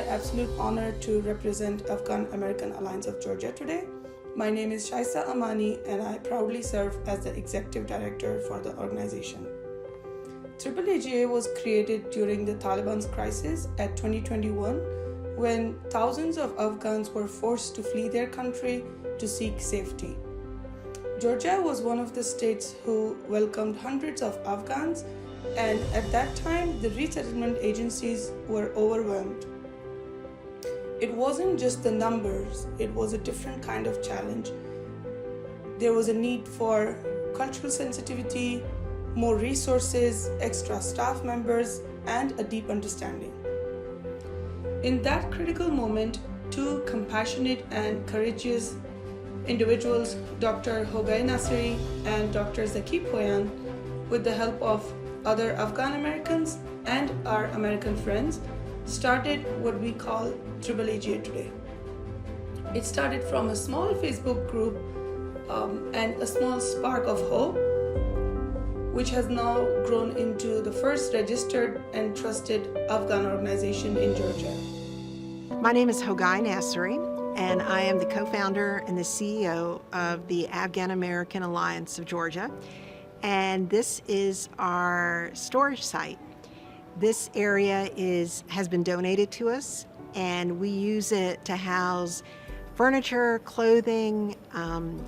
absolute honor to represent Afghan American Alliance of Georgia today. My name is Shaisa Amani and I proudly serve as the Executive Director for the organization. AAAGA was created during the Taliban's crisis at 2021 when thousands of Afghans were forced to flee their country to seek safety. Georgia was one of the states who welcomed hundreds of Afghans, and at that time the resettlement agencies were overwhelmed. It wasn't just the numbers, it was a different kind of challenge. There was a need for cultural sensitivity, more resources, extra staff members, and a deep understanding. In that critical moment, two compassionate and courageous individuals, Dr. Hogai Nasri and Dr. Zaki Poyan, with the help of other Afghan Americans and our American friends, started what we call AAAGA today. It started from a small Facebook group and a small spark of hope, which has now grown into the first registered and trusted Afghan organization in Georgia. My name is Hogai Nasri, and I am the co-founder and the CEO of the Afghan American Alliance of Georgia. And this is our storage site. This area has been donated to us, and we use it to house furniture, clothing,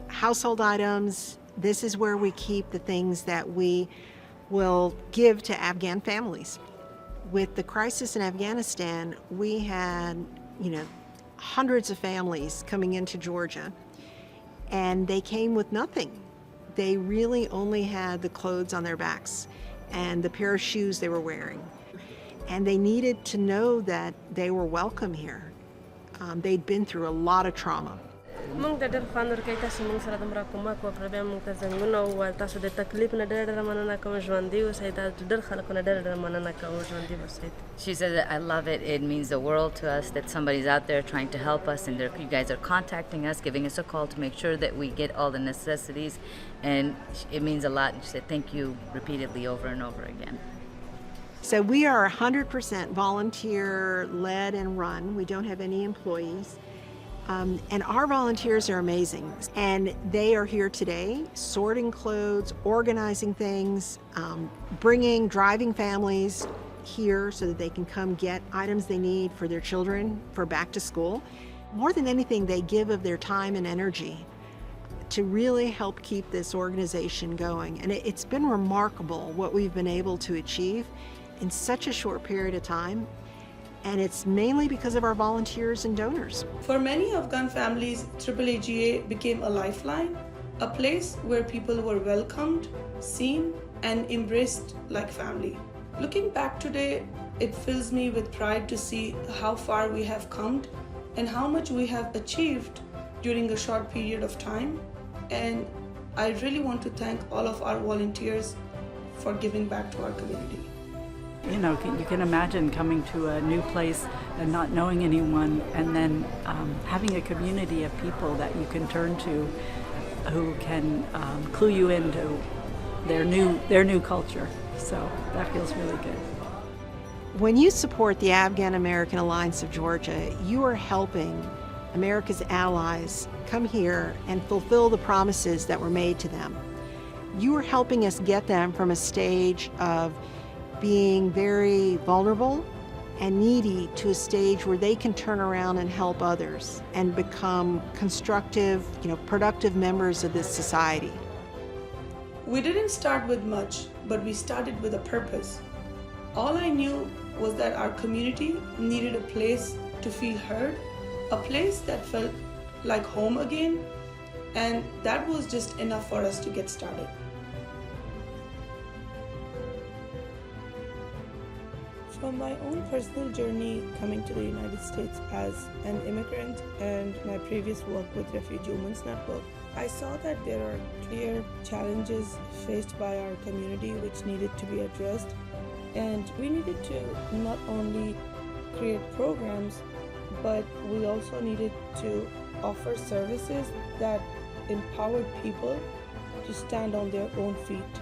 household items. This is where we keep the things that we will give to Afghan families. With the crisis in Afghanistan, we had, hundreds of families coming into Georgia, and they came with nothing. They really only had the clothes on their backs and the pair of shoes they were wearing. And they needed to know that they were welcome here. They'd been through a lot of trauma. موږ د ډېر خوند ورکوي تاسو موږ سره دومره کومک وکړه بیا موږ ته زنګونه وویل تاسو د تکلیف نه ډېره مننه کوم ژوندي اوسئ د ډېر خلکو نه ډېره مننه کوم ژوندي اوسئ. She said, I love it. It means the world to us that somebody's out there trying to help us, and you guys are contacting us, giving us a call to make sure that we get all the necessities, and it means a lot. And she said thank you repeatedly over and over again. So we are 100% volunteer led and run. We don't have any employees. And our volunteers are amazing. And they are here today, sorting clothes, organizing things, driving families here so that they can come get items they need for their children for back to school. More than anything, they give of their time and energy to really help keep this organization going. And it's been remarkable what we've been able to achieve in such a short period of time. And it's mainly because of our volunteers and donors. For many Afghan families, AAAGA became a lifeline, a place where people were welcomed, seen, and embraced like family. Looking back today, it fills me with pride to see how far we have come and how much we have achieved during a short period of time. And I really want to thank all of our volunteers for giving back to our community. You can imagine coming to a new place and not knowing anyone, and then having a community of people that you can turn to who can clue you into their new culture. So that feels really good. When you support the Afghan American Alliance of Georgia, you are helping America's allies come here and fulfill the promises that were made to them. You are helping us get them from a stage of being very vulnerable and needy to a stage where they can turn around and help others and become constructive, productive members of this society. We didn't start with much, but we started with a purpose. All I knew was that our community needed a place to feel heard, a place that felt like home again, and that was just enough for us to get started. From my own personal journey coming to the United States as an immigrant and my previous work with Refugee Women's Network, I saw that there are clear challenges faced by our community which needed to be addressed, and we needed to not only create programs, but we also needed to offer services that empowered people to stand on their own feet.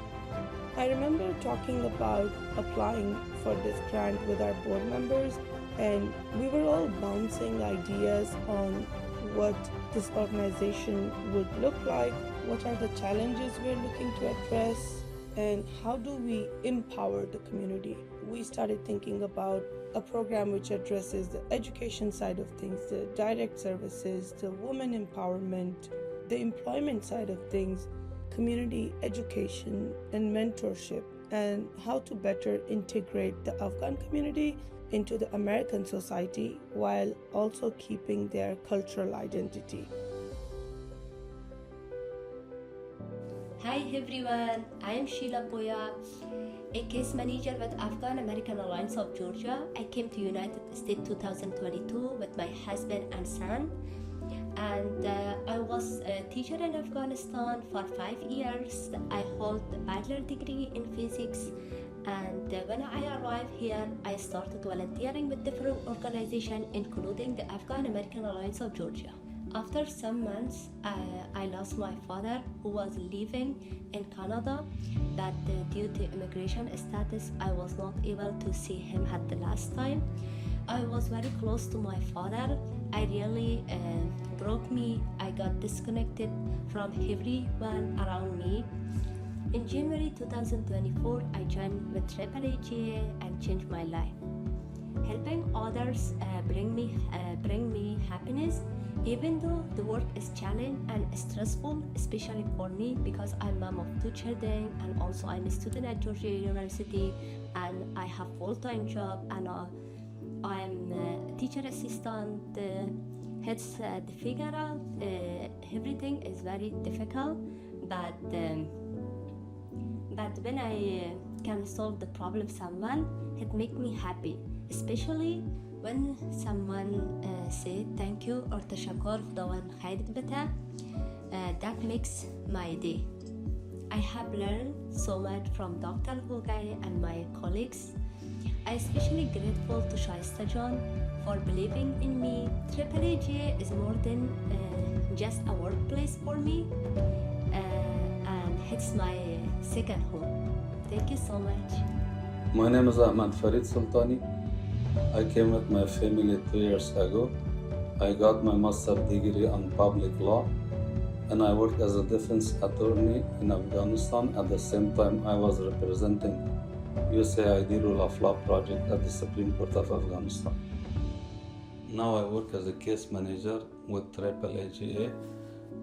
I remember talking about applying for this grant with our board members and we were all bouncing ideas on what this organization would look like, what are the challenges we're looking to address, and how do we empower the community. We started thinking about a program which addresses the education side of things, the direct services, the women empowerment, the employment side of things, community education and mentorship, and how to better integrate the Afghan community into the American society while also keeping their cultural identity. Hi everyone, I am Sheila Boya, a case manager with Afghan American Alliance of Georgia. I came to United States 2022 with my husband and son, and I was a teacher in Afghanistan for 5 years. I hold a bachelor degree in physics, and when I arrived here, I started volunteering with different organizations, including the Afghan American Alliance of Georgia. After some months, I lost my father, who was living in Canada, but due to immigration status, I was not able to see him at the last time. I was very close to my father. I really broke me. I got disconnected from everyone around me. In January 2024, I joined with AAAGA and changed my life. Helping others bring me happiness, even though the work is challenging and stressful, especially for me because I'm mom of 2 children, and also I'm a student at Georgia University, and I have full-time job, and I'm a teacher assistant. It's the figure out everything is very difficult, but when I can solve the problem someone, it makes me happy, especially when someone say thank you or تشكر خداوند خیرت بده. That makes my day. I have learned so much from Dr. Hogai and my colleagues. I'm especially grateful to Shaista John for believing in me. AAAGA is more than just a workplace for me, and it's my second home. Thank you so much. My name is Ahmad Farid Sultani. I came with my family 2 years ago. I got my master's degree on public law, and I worked as a defense attorney in Afghanistan. At the same time, I was representing USAID Rule of Law project at the Supreme Court of Afghanistan. Now I work as a case manager with AAAGA.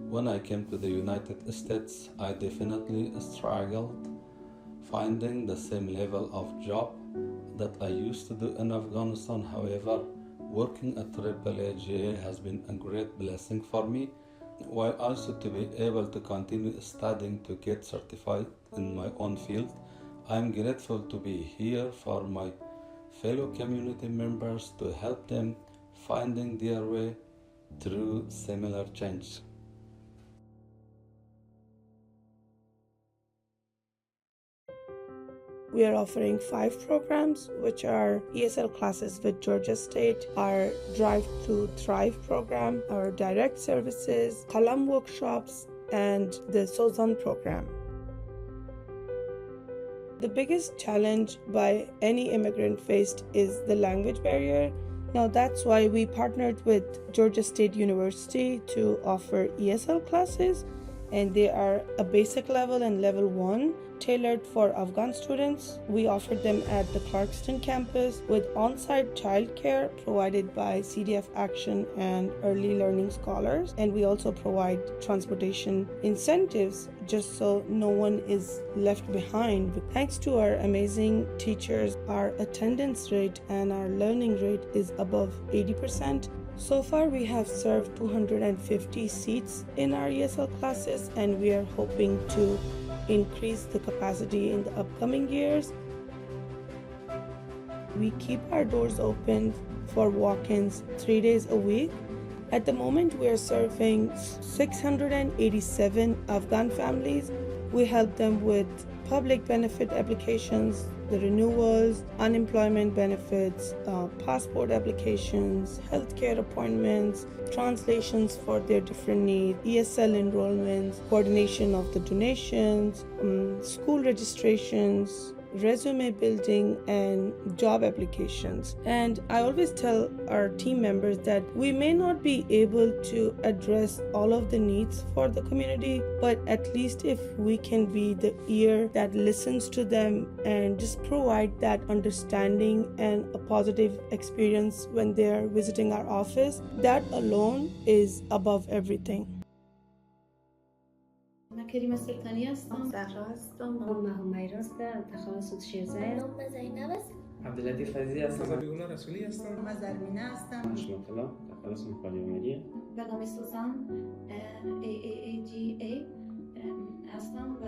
When I came to the United States, I definitely struggled finding the same level of job that I used to do in Afghanistan. However, working at AAAGA has been a great blessing for me, while also to be able to continue studying to get certified in my own field. I'm grateful to be here for my fellow community members to help them finding their way through similar change. We are offering 5 programs, which are ESL classes with Georgia State, our Drive to Thrive program, our direct services, Qalam workshops, and the Sozan program. The biggest challenge by any immigrant faced is the language barrier. Now that's why we partnered with Georgia State University to offer ESL classes, and they are a basic level and level 1 tailored for Afghan students. We offer them at the Clarkston campus with on-site childcare provided by CDF Action and Early Learning Scholars, and we also provide transportation incentives just so no one is left behind. Thanks to our amazing teachers, our attendance rate and our learning rate is above 80%. So far, we have served 250 seats in our ESL classes, and we are hoping to increase the capacity in the upcoming years. We keep our doors open for walk-ins 3 days a week. At the moment, we are serving 687 Afghan families. We help them with public benefit applications, the renewals, unemployment benefits, passport applications, healthcare appointments, translations for their different needs, ESL enrollments, coordination of the donations, school registrations, resume building and job applications. And I always tell our team members that we may not be able to address all of the needs for the community, but at least if we can be the ear that listens to them and just provide that understanding and a positive experience when they're visiting our office, that alone is above everything. من کریمه سلطانی هستم. زهرا هستم. من همیرا هستم. تخصص شیرزه. نام زینب است. عبداللطیف عزیزی هستم. بیگولا رسولی هستم. من زرمینه هستم. مشمت الله تخصص مکالمه. به نام سوزان AAAGA هستم و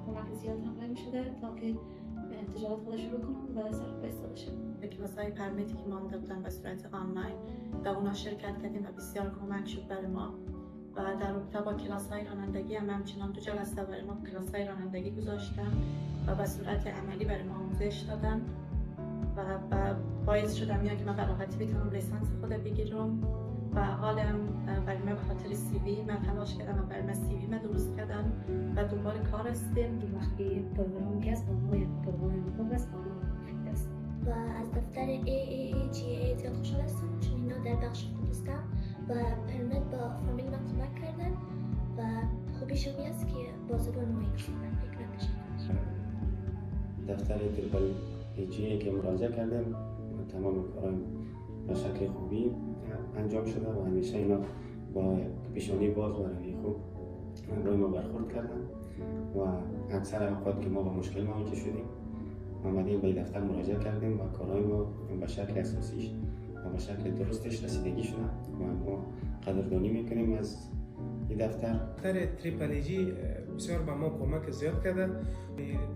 کمک زیاد همراه می شده تا که تجارت خودش رو کنم و سرمایه استفاده شد. کلاس‌های پرمیتی که ما دادن به صورت آنلاین و اونا شرکت کردیم و بسیار کمک شد برای ما. و در رابطه با کلاس‌های رانندگی هم همچنان 2 جلسه برای ما کلاس‌های رانندگی گذاشتن و به صورت عملی برای ما آموزش دادن و باعث شدم که من به راحتی بتونم لیسانس خود بگیرم و حالم برای من به خاطر CV من تلاش کردم و برای من CV من درست کردم و دوباره کار هستیم. وقتی پروگرامی هست با ما یک پروگرام خوب است و از دفتر AAAGA زیاد خوشحال هستم چون اینا در بخش خودستم و پرمت با فامیل من کمک کردن و خوبیش همی است که با زبان ما یک صحبت بکنم. دفتر تریپل ایجی که مراجعه کردم تمام کارم به شکل خوبی انجام شده و همیشه اینا با پیشانی باز و روی خوب روی ما برخورد کردن و اکثر اوقات که ما با مشکل مواجه شدیم آمدیم به دفتر مراجعه کردیم و کارهای ما به شکل اساسیش و به شکل درستش رسیدگی شدن و ما قدردانی میکنیم از این دفتر. دفتر تریپل ایجی بسیار به ما کمک زیاد کرده.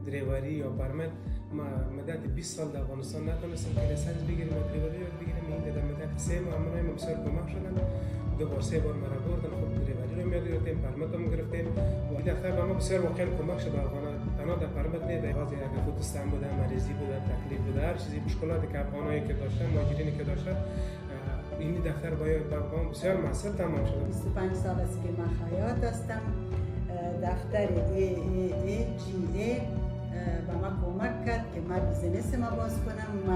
دریوری یا پرمت ما مدت 20 سال در افغانستان نتونستیم که لیسانس بگیریم و دریوری رو بگیریم. این در مدت 3 ماه ما بسیار کمک شدن. 2 بار 3 بار مرا بردن. خب دریوری رو می‌گرفتیم، پرمت هم گرفتیم و این دفتر به ما بسیار واقعا کمک شد. تنها در پرمت نه، در حاضر اگر خودستان بوده، مریضی بوده، تکلیف بوده، هر چیزی مشکلاتی که افغانایی که داشتن، مهاجرینی که داشتن، این دفتر با ما بسیار موثر تمام شده. 25 سال است که من خیاط هستم. دفتر AAAGA به ما کمک کرد که من بیزنس ما باز کنم و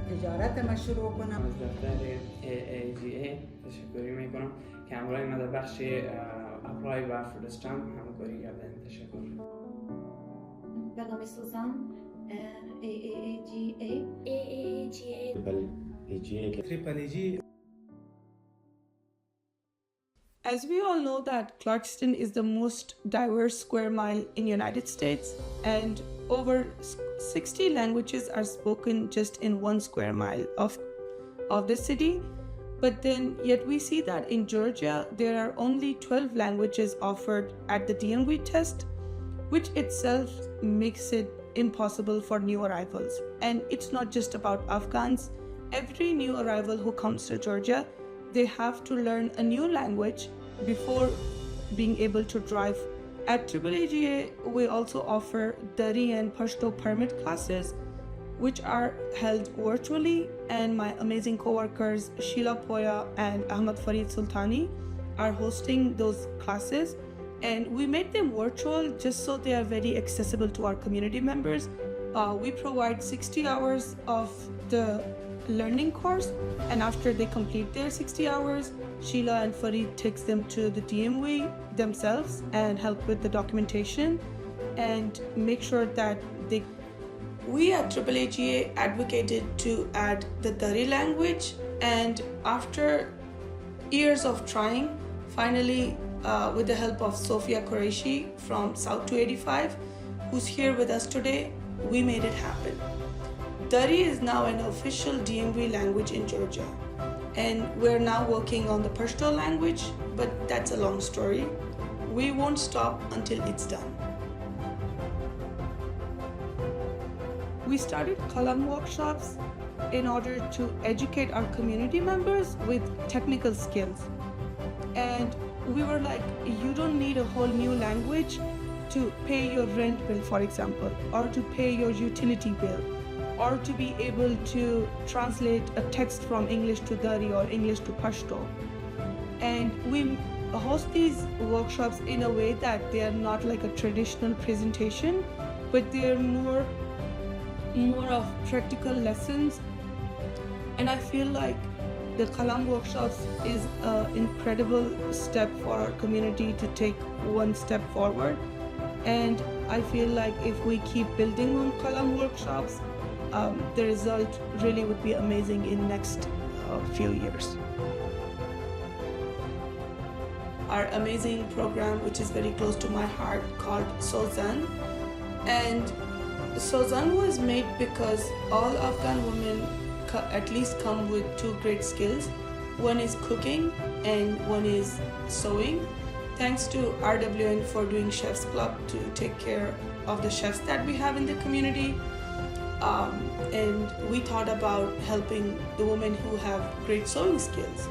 تجارت ما شروع کنم. از دفتر AAAGA تشکر میکنم که همراه ما در بخش اپلای و فرستم همکاری کردن. تشکر. به نام سوزان AAAGA. As we all know that Clarkston is the most diverse square mile in United States, and over 60 languages are spoken just in 1 square mile of the city. But then yet we see that in Georgia there are only 12 languages offered at the DMV test, which itself makes it impossible for new arrivals. And it's not just about Afghans. Every new arrival who comes to Georgia, they have to learn a new language before being able to drive. At AAAGA, we also offer Dari and Pashto permit classes, which are held virtually, and my amazing co-workers Sheila Poya and Ahmad Farid Sultani are hosting those classes. And we made them virtual just so they are very accessible to our community members. We provide 60 hours of the learning course, and after they complete their 60 hours, Sheila and Farid takes them to the DMV themselves and help with the documentation and make sure that they... We at AAAGA advocated to add the Dari language, and after years of trying, finally with the help of Sofia Qureshi from South 285, who's here with us today, we made it happen. Dari is now an official DMV language in Georgia, and we're now working on the Pashto language, but that's a long story. We won't stop until it's done. We started Kalam workshops in order to educate our community members with technical skills. And we were like, you don't need a whole new language to pay your rent bill, for example, or to pay your utility bill, or to be able to translate a text from English to Dari or English to Pashto. And we host these workshops in a way that they are not like a traditional presentation, but they are more more of practical lessons. And I feel like the Kalam workshops is an incredible step for our community to take one step forward. And I feel like if we keep building on Kalam workshops, the result really would be amazing in next few years. Our amazing program, which is very close to my heart, called Sozan. And Sozan was made because all Afghan women at least come with two great skills. One is cooking and one is sewing. Thanks to RWN for doing Chef's Club to take care of the chefs that we have in the community. And we thought about helping the women who have great sewing skills.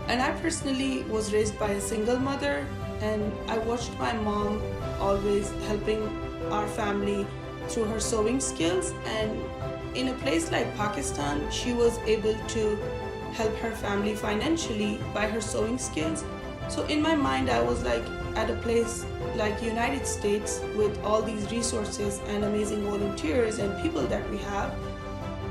And I personally was raised by a single mother, and I watched my mom always helping our family through her sewing skills. And in a place like Pakistan, she was able to help her family financially by her sewing skills. So in my mind, I was like, at a place like United States with all these resources and amazing volunteers and people that we have,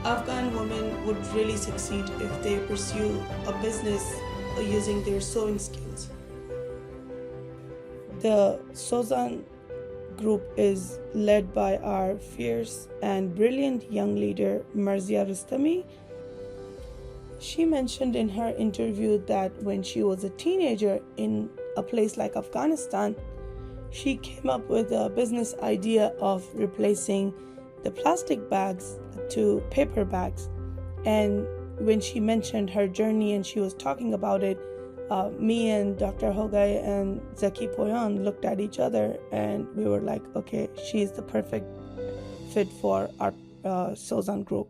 Afghan women would really succeed if they pursue a business using their sewing skills. The Sozan group is led by our fierce and brilliant young leader, Marzia Rustami. She mentioned in her interview that when she was a teenager in a place like Afghanistan, she came up with a business idea of replacing the plastic bags to paper bags. And when she mentioned her journey and she was talking about it, me and Dr. Hogai and Zaki Poyan looked at each other and we were like, okay, she's the perfect fit for our Sozan group.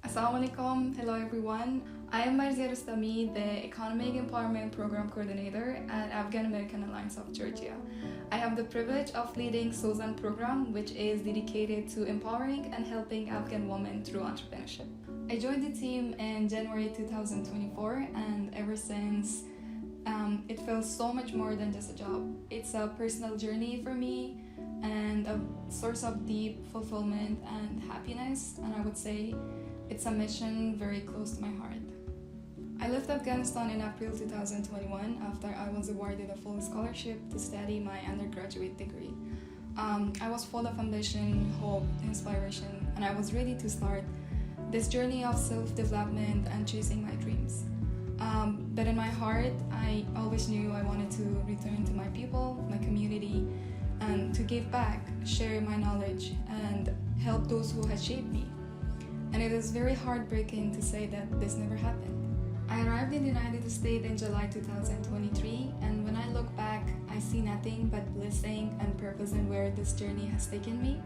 Assalamu alaikum. Hello everyone. I am Marzia Rustami, the Economic Empowerment Program Coordinator at Afghan American Alliance of Georgia. I have the privilege of leading Sozan program, which is dedicated to empowering and helping Afghan women through entrepreneurship. I joined the team in January 2024, and ever since, it feels so much more than just a job. It's a personal journey for me and a source of deep fulfillment and happiness, and I would say it's a mission very close to my heart. I left Afghanistan in April 2021 after I was awarded a full scholarship to study my undergraduate degree. I was full of ambition, hope, inspiration, and I was ready to start this journey of self-development and chasing my dreams. But in my heart, I always knew I wanted to return to my people, my community, and to give back, share my knowledge, and help those who had shaped me. And it is very heartbreaking to say that this never happened. I arrived in the United States in July 2023, and when I look back, I see nothing but blessing and purpose in where this journey has taken me.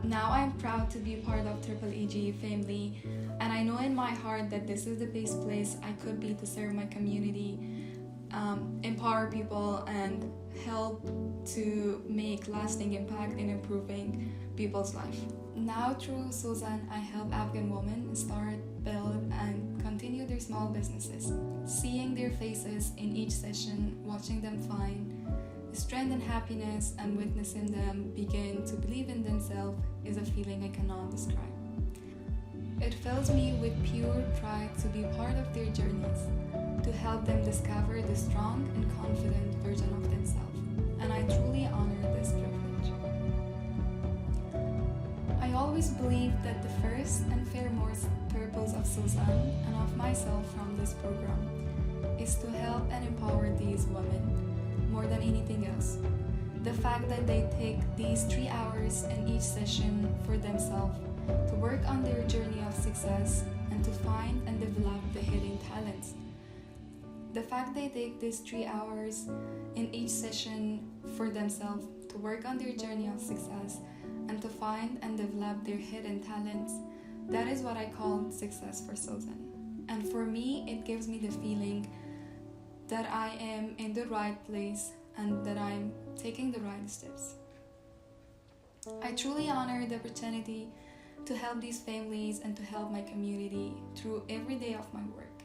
Now I'm proud to be part of AAAGA family, and I know in my heart that this is the best place I could be to serve my community, empower people, and help to make lasting impact in improving people's life. Now through Sozan, I help Afghan women start, build, and continue their small businesses. Seeing their faces in each session, watching them find strength and happiness, and witnessing them begin to believe in themselves is a feeling I cannot describe. It fills me with pure pride to be part of their journeys, to help them discover the strong and confident version of themselves, and I truly honor this privilege. I always believed that the first and foremost purpose of Sozan and of myself from this program is to help and empower these women more than anything else. The fact that they take these 3 hours in each session for themselves to work on their journey of success and to find and develop the hidden talents. The fact they take these 3 hours in each session for themselves to work on their journey of success and to find and develop their hidden talents, that is what I call success for Sozan. And for me, it gives me the feeling that I am in the right place and that I'm taking the right steps. I truly honor the opportunity to help these families and to help my community through every day of my work.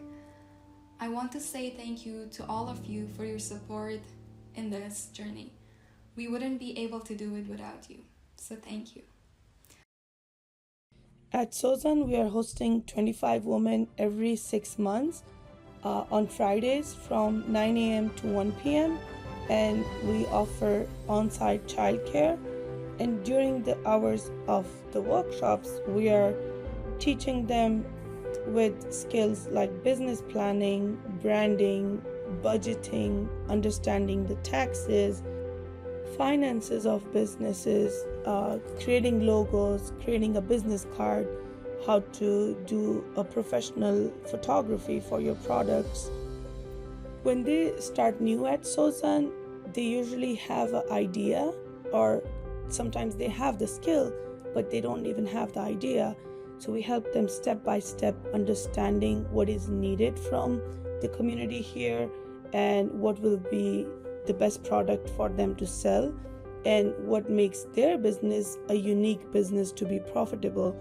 I want to say thank you to all of you for your support in this journey. We wouldn't be able to do it without you, so thank you. At Sozan, we are hosting 25 women every 6 months on Fridays from 9 a.m. to 1 p.m. and we offer on-site childcare. And during the hours of the workshops, we are teaching them with skills like business planning, branding, budgeting, understanding the taxes, finances of businesses, creating logos, creating a business card, how to do a professional photography for your products. When they start new at Sozan, they usually have an idea, or sometimes they have the skill, but they don't even have the idea. So we help them step by step understanding what is needed from the community here and what will be the best product for them to sell and what makes their business a unique business to be profitable.